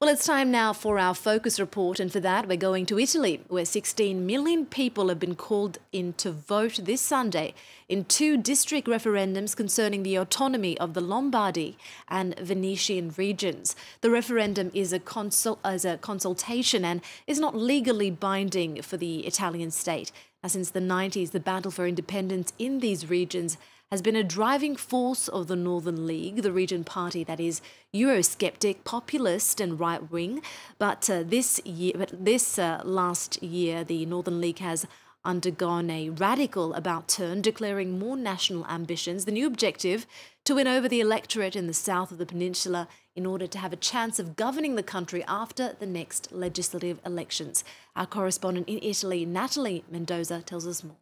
Well, it's time now for our focus report, and for that we're going to Italy, where 16 million people have been called in to vote this Sunday in 2 district referendums concerning the autonomy of the Lombardy and Venetian regions. The referendum is a consultation and is not legally binding for the Italian state. Now, since the 90s, the battle for independence in these regions has been a driving force of the Northern League, the region party that is Eurosceptic, populist and right-wing. But last year, the Northern League has undergone a radical about-turn, declaring more national ambitions. The new objective, to win over the electorate in the south of the peninsula in order to have a chance of governing the country after the next legislative elections. Our correspondent in Italy, Natalie Mendoza, tells us more.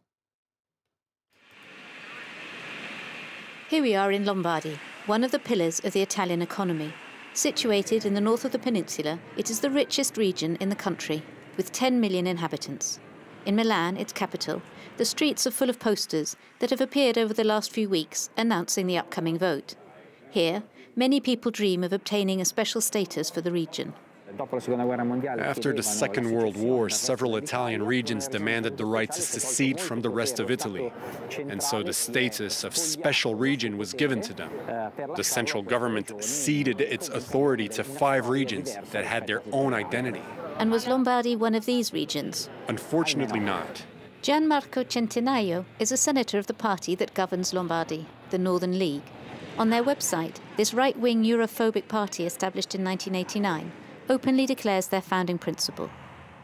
Here we are in Lombardy, one of the pillars of the Italian economy. Situated in the north of the peninsula, it is the richest region in the country, with 10 million inhabitants. In Milan, its capital, the streets are full of posters that have appeared over the last few weeks announcing the upcoming vote. Here, many people dream of obtaining a special status for the region. After the Second World War, several Italian regions demanded the right to secede from the rest of Italy, and so the status of special region was given to them. The central government ceded its authority to 5 regions that had their own identity. And was Lombardy one of these regions? Unfortunately not. Gianmarco Centinaio is a senator of the party that governs Lombardy, the Northern League. On their website, this right-wing Europhobic party established in 1989 openly declares their founding principle: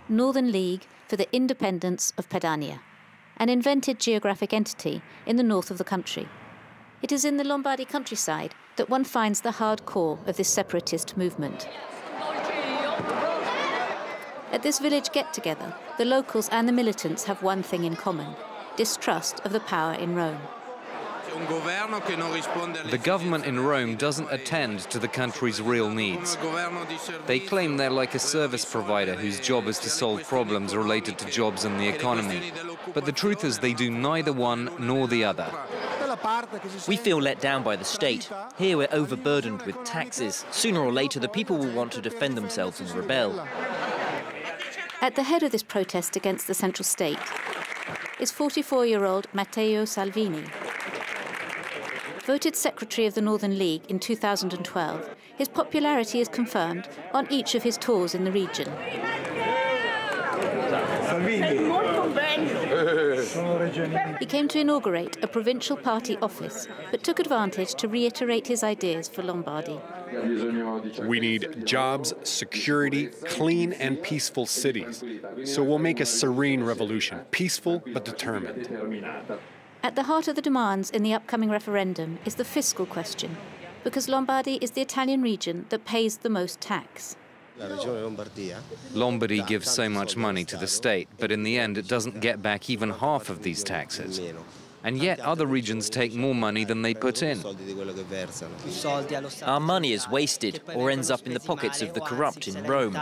Northern League for the Independence of Padania, an invented geographic entity in the north of the country. It is in the Lombardy countryside that one finds the hard core of this separatist movement. At this village get-together, the locals and the militants have one thing in common: distrust of the power in Rome. The government in Rome doesn't attend to the country's real needs. They claim they're like a service provider whose job is to solve problems related to jobs and the economy. But the truth is they do neither one nor the other. We feel let down by the state. Here we're overburdened with taxes. Sooner or later the people will want to defend themselves and rebel. At the head of this protest against the central state is 44-year-old Matteo Salvini. Voted Secretary of the Northern League in 2012, his popularity is confirmed on each of his tours in the region. He came to inaugurate a provincial party office, but took advantage to reiterate his ideas for Lombardy. We need jobs, security, clean and peaceful cities. So we'll make a serene revolution, peaceful but determined. At the heart of the demands in the upcoming referendum is the fiscal question, because Lombardy is the Italian region that pays the most tax. Lombardy gives so much money to the state, but in the end it doesn't get back even half of these taxes. And yet other regions take more money than they put in. Our money is wasted or ends up in the pockets of the corrupt in Rome.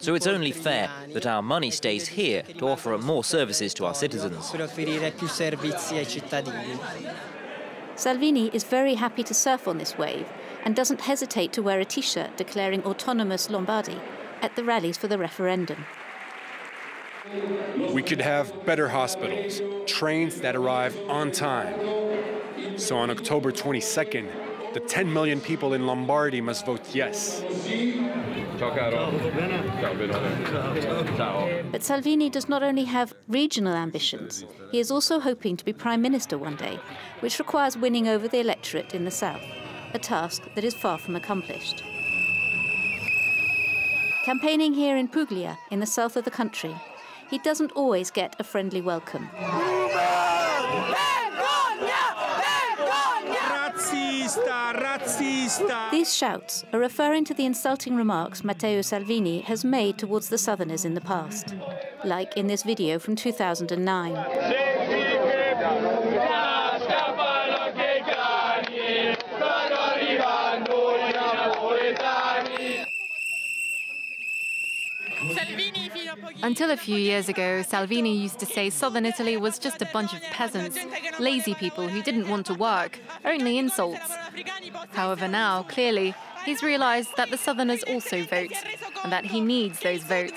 So it's only fair that our money stays here to offer more services to our citizens. Salvini is very happy to surf on this wave and doesn't hesitate to wear a T-shirt declaring autonomous Lombardy at the rallies for the referendum. We could have better hospitals, trains that arrive on time. So on October 22nd, the 10 million people in Lombardy must vote yes. But Salvini does not only have regional ambitions, he is also hoping to be Prime Minister one day, which requires winning over the electorate in the south, a task that is far from accomplished. Campaigning here in Puglia, in the south of the country, he doesn't always get a friendly welcome. These shouts are referring to the insulting remarks Matteo Salvini has made towards the Southerners in the past, like in this video from 2009. Until a few years ago, Salvini used to say southern Italy was just a bunch of peasants, lazy people who didn't want to work, only insults. However, now, clearly, He's realised that the Southerners also vote, and that he needs those votes.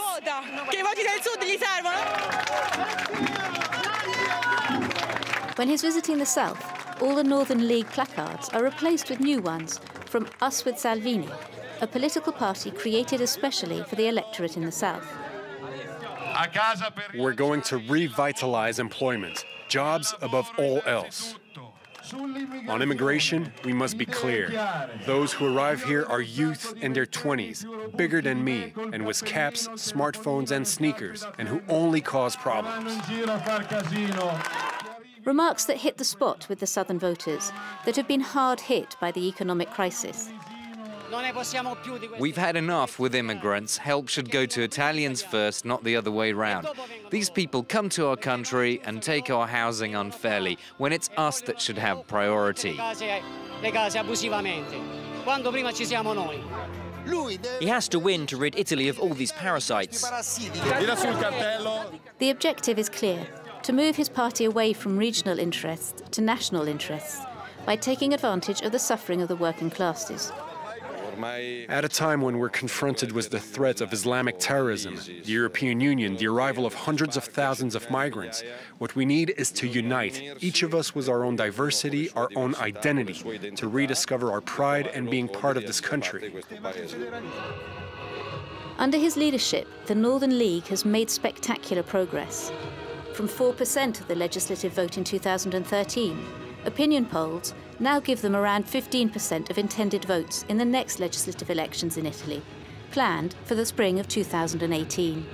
When he's visiting the South, all the Northern League placards are replaced with new ones from Us with Salvini, a political party created especially for the electorate in the South. We're going to revitalize employment, jobs above all else. On immigration, we must be clear. Those who arrive here are youth in their 20s, bigger than me, and with caps, smartphones and sneakers, and who only cause problems. Remarks that hit the spot with the Southern voters that have been hard hit by the economic crisis. We've had enough with immigrants. Help should go to Italians first, not the other way round. These people come to our country and take our housing unfairly, when it's us that should have priority. He has to win to rid Italy of all these parasites. The objective is clear: to move his party away from regional interests to national interests by taking advantage of the suffering of the working classes. At a time when we're confronted with the threat of Islamic terrorism, the European Union, the arrival of hundreds of thousands of migrants, what we need is to unite, each of us with our own diversity, our own identity, to rediscover our pride and being part of this country. Under his leadership, the Northern League has made spectacular progress. From 4% of the legislative vote in 2013, opinion polls now give them around 15% of intended votes in the next legislative elections in Italy, planned for the spring of 2018.